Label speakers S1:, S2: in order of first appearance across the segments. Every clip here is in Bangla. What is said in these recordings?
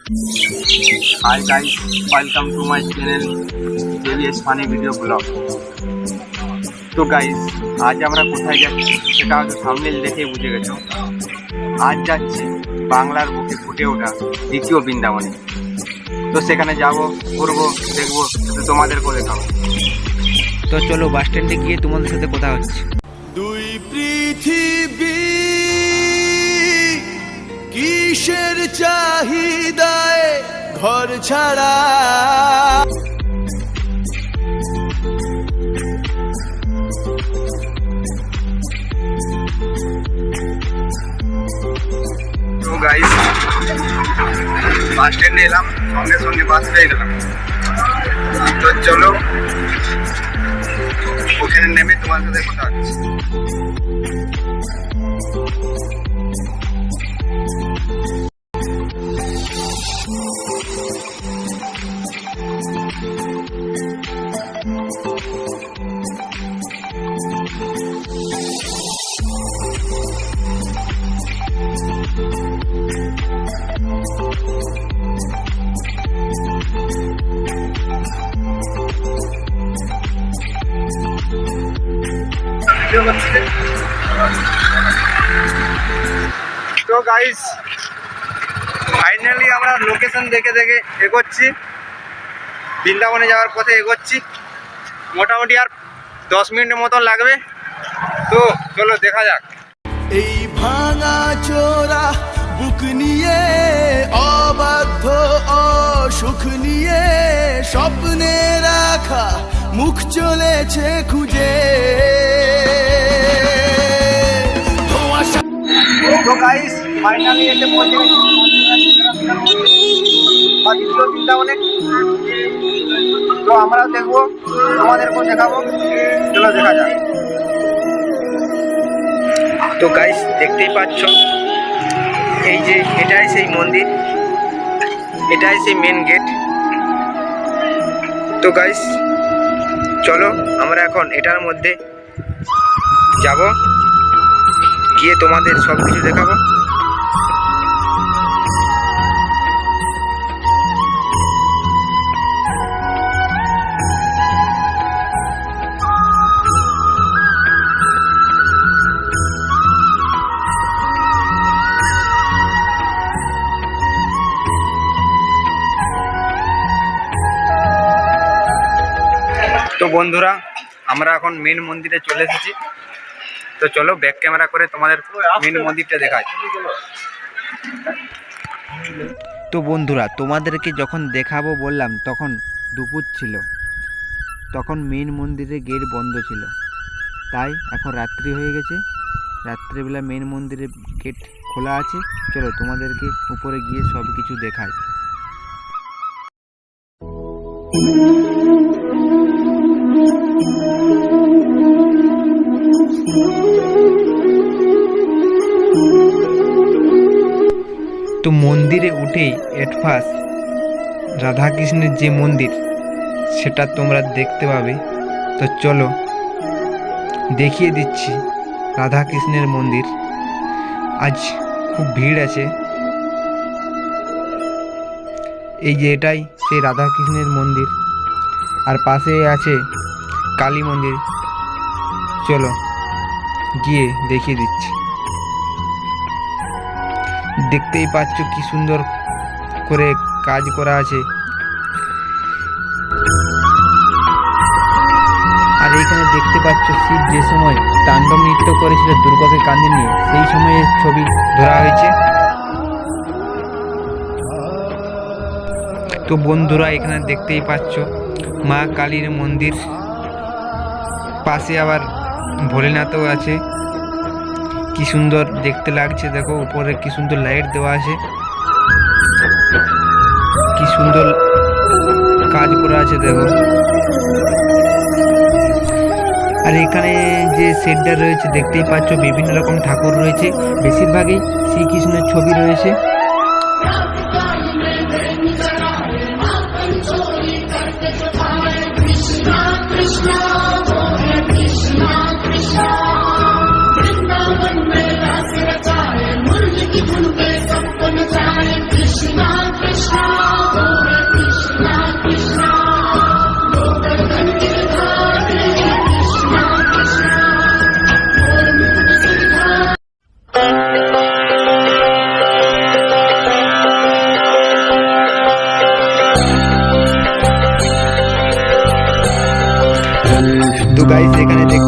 S1: Hi guys, welcome to my channel JVS Funny Video Vlog. তো গাইস, আজ আমরা কোথায় যাচ্ছি সেটা হয়তো থাম্বনেল দেখে বুঝে গেছো। আজ যাচ্ছি বাংলার বুকে ফুটে ওঠা দ্বিতীয় বৃন্দাবনে। তো সেখানে যাব, ঘুরবো, দেখবো, তোমাদেরকেও দেখাবো। তো চলো বাস স্ট্যান্ডে গিয়ে তোমাদের সাথে কথা হচ্ছে।
S2: দুই পৃথিবী কিসের চাহিদায় ঘর ছাড়া।
S1: তো গাইস, বাস স্ট্যান্ডে এলাম, সঙ্গে সঙ্গে বাস পেয়ে গেলাম। তো চলো ওখানে নেমে তোমার সাথে কথা হচ্ছে। তো গাইস, ফাইনালি আমরা লোকেশন দেখে দেখে এগোচ্ছি, বৃন্দাবনে যাওয়ার পথে এগোচ্ছি। মোটামুটি আর 10 মিনিটের মতন লাগবে। তো চলো দেখা যাক।
S2: এই ভাঙা চোরা বুক নিয়ে, অবাধ্য অসুখ নিয়ে, স্বপ্নে রাখা মুখ চলেছে খুঁজে।
S1: তো গাইস, ফাইনালি এসে পৌঁছে গেছি বৃন্দাবনে। তো আমরাও দেখবো, তোমাদেরকেও দেখাবো। চলো দেখা যাক। তো গাইস, দেখতেই পাচ্ছ, এই যে এটাই সেই মন্দির, এটাই সেই মেন গেট। তো গাইস চলো আমরা এখন এটার মধ্যে যাব, গিয়ে তোমাদের সব কিছু দেখাবো। তো বন্ধুরা, আমরা এখন মেন মন্দিরে চলে এসেছি। তো চলো ব্যাক ক্যামেরা করে তোমাদের মেন মন্দিরটা দেখাই। তো বন্ধুরা, তোমাদেরকে যখন দেখাবো বললাম তখন দুপুর ছিল, তখন মেন মন্দিরের গেট বন্ধ ছিল। তাই এখন রাত্রি হয়ে গেছে, রাত্রিবেলা মেন মন্দিরের গেট খোলা আছে। চলো তোমাদেরকে উপরে গিয়ে সব কিছু দেখাই। তো মন্দিরে উঠেই এট ফার্স্ট রাধাকৃষ্ণের যে মন্দির সেটা তোমরা দেখতে পাবে। তো চলো দেখিয়ে দিচ্ছি রাধাকৃষ্ণের মন্দির। আজ খুব ভিড় আছে। এই যে এটাই সেই রাধাকৃষ্ণের মন্দির, আর পাশে আছে কালী মন্দির। চলো গিয়ে দেখিয়ে দিচ্ছি। দেখতেই পাচ্ছ কি সুন্দর করে কাজ করা আছে। আর এখানে দেখতে পাচ্ছ শিব যে সময় তাণ্ডব নৃত্য করেছিল দুর্গাকে কাঁধে নিয়ে, সেই সময়ের ছবি ধরা হয়েছে। তো বন্ধুরা, এখানে দেখতেই পাচ্ছ মা কালীর মন্দির, পাশে আবার ভোলেনাথও আছে। কি সুন্দর দেখতে লাগছে, দেখো উপরে কি সুন্দর লাইট দেওয়া আছে, কি সুন্দর কাজ করা আছে দেখো। আর এখানে যে শেডটা রয়েছে দেখতেই পাচ্ছ বিভিন্ন রকম ঠাকুর রয়েছে, বেশিরভাগই শ্রীকৃষ্ণের ছবি রয়েছে।
S3: Krishna Krishna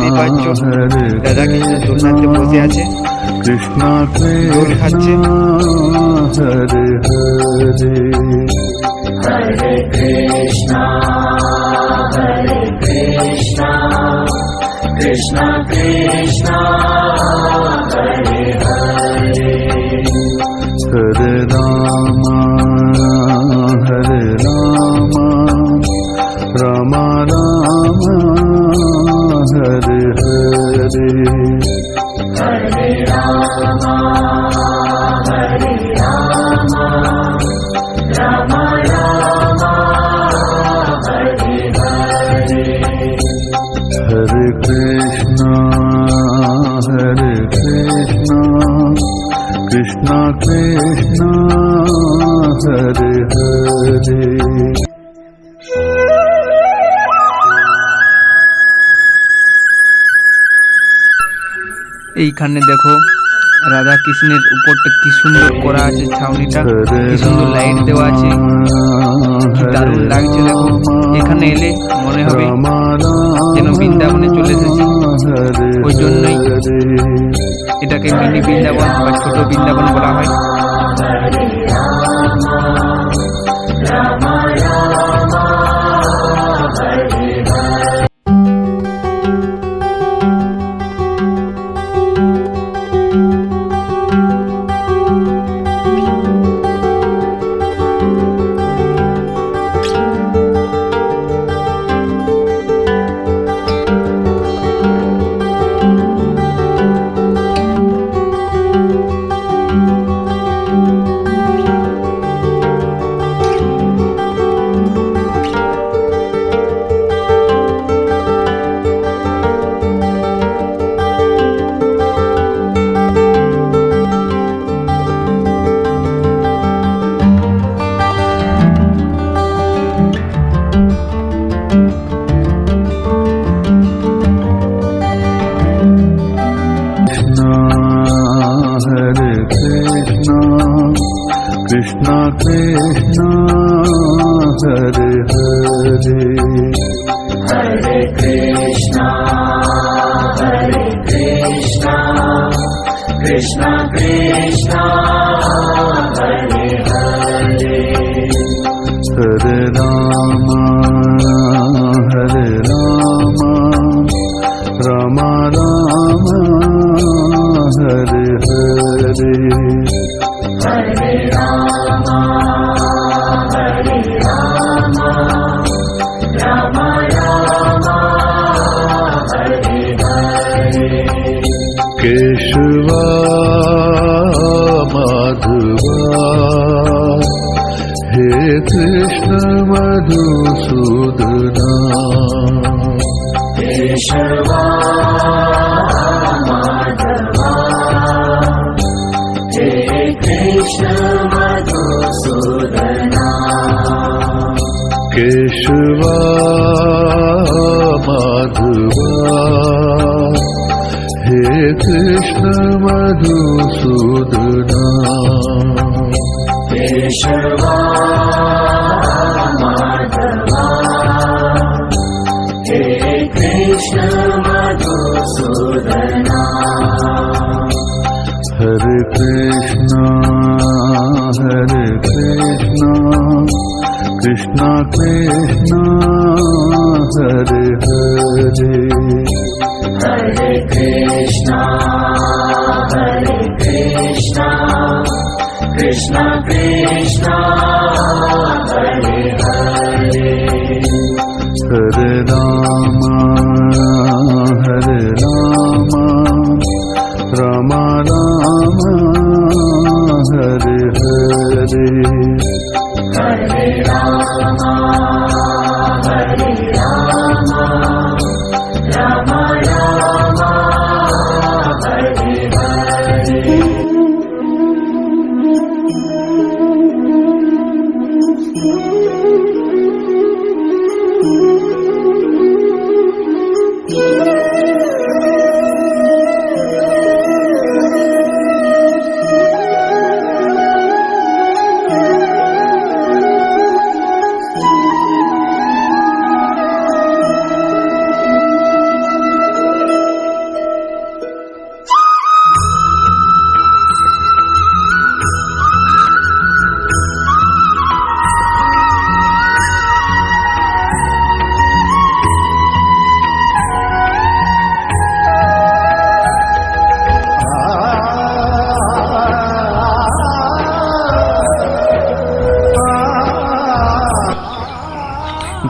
S1: দেখতেই পাচ্ছ রাধা কৃষ্ণ দোলনাতে বসে আছে,
S2: কৃষ্ণ
S1: দোল খাচ্ছে।
S2: হরে হরে হরে কৃষ্ণ কৃষ্ণ কৃষ্ণ হরে হরে হরে রাম রাম রাম হরে হরে হরে রাম রাম রাম হরে হরে হরে কৃষ্ণ কৃষ্ণ কৃষ্ণ হরে হরে।
S1: এইখানে দেখো রাধা কৃষ্ণের উপরটা কি সুন্দর করা আছে, ছাউনিটা কি সুন্দর লাইট দেওয়া আছে, কি দারুণ লাগছে। দেখো এখানে এলে মনে হবে যেন বৃন্দাবনে চলে এসেছি। ওই জন্যই এটাকে মিনি বৃন্দাবন বা ছোট বৃন্দাবন বলা হয়। কৃষ্ণ কৃষ্ণ হরে হরে হরে কৃষ্ণ কৃষ্ণ কৃষ্ণ হরে হরে হরে রাম রাম রাম হরে হরে হরে রাম রাম রাম হরে হরে কেশব মাধবা হে কৃষ্ণ মধুসূদনা কেশব মাধবা হে কৃষ্ণ মধুসূদনা কেশব মাধবা হে কৃষ্ণ মধুসূদনা কেশব মাধবা হে কৃষ্ণ মধুসূদনা হরে কৃষ্ণ কৃষ্ণ কৃষ্ণ হরে হরে হরে কৃষ্ণ কৃষ্ণ কৃষ্ণ হরে হরে হরে রাম রাম রাম হরে হরে হরে রাম রাম রাম হরে হরে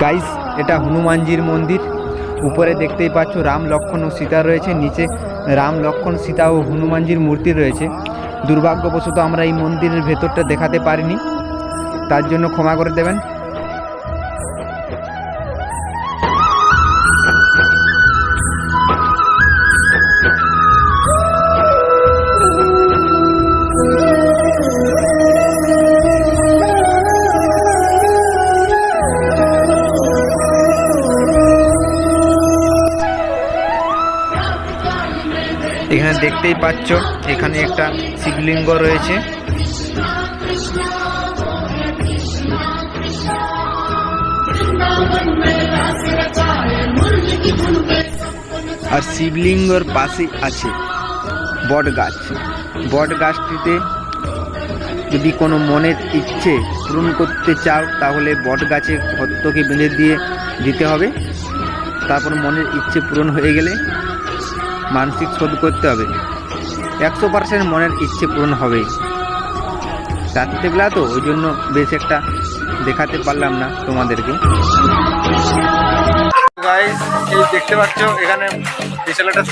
S1: গাইস, এটা হনুমানজির মন্দির। উপরে দেখতেই পাচ্ছ রাম, লক্ষ্মণ ও সীতা রয়েছে, নিচে রাম, লক্ষ্মণ, সীতা ও হনুমানজির মূর্তি রয়েছে। দুর্ভাগ্যবশত আমরা এই মন্দিরের ভেতরটা দেখাতে পারিনি, তার জন্য ক্ষমা করে দেবেন। এখানে দেখতেই পাচ্ছ এখানে একটা শিবলিঙ্গ রয়েছে। আর শিবলিঙ্গর পাশে আছে বট গাছ। বট গাছটিতে যদি কোনো মনের ইচ্ছে পূরণ করতে চাও তাহলে বট গাছে হত্যকে বেঁধে দিতে হবে। তারপর মনের ইচ্ছে পূরণ হয়ে গেলে মানসিক শোধ করতে হবে। 100% মনের ইচ্ছে পূরণ হবেই। রাত্রেবেলা তো ওই জন্য বেশ একটা দেখাতে পারলাম না তোমাদেরকে। গাইস, এই দেখতে পাচ্ছ এখানে বিশাল একটা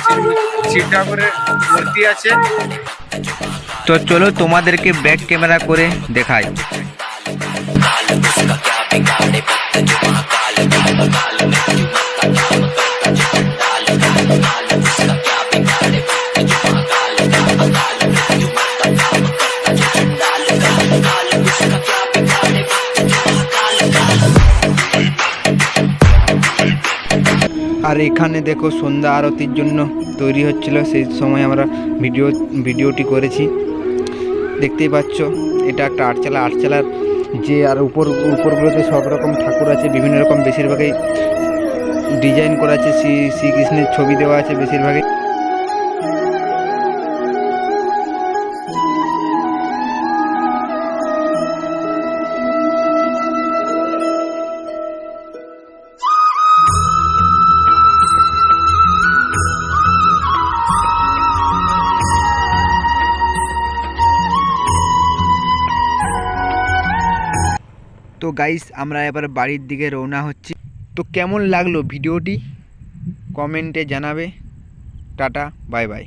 S1: শিব ঠাকুরের মূর্তি আছে। তো চলো তোমাদেরকে ব্যাক ক্যামেরা করে দেখাই। আর এখানে দেখো সন্ধ্যা আরতির জন্য তৈরি হচ্ছিল, সেই সময় আমরা ভিডিওটি করেছি। দেখতেই পাচ্ছ এটা একটা আটচালার যে আর উপরগুলোতে সব রকম ঠাকুর আছে, বিভিন্ন রকম, বেশিরভাগই ডিজাইন করা আছে, শ্রীকৃষ্ণের ছবি দেওয়া আছে বেশিরভাগই। তো গাইস, আমরা এবার বাড়ির দিকে রওনা হচ্ছি। তো কেমন লাগলো ভিডিওটি কমেন্টে জানাবে। Tata, bye bye.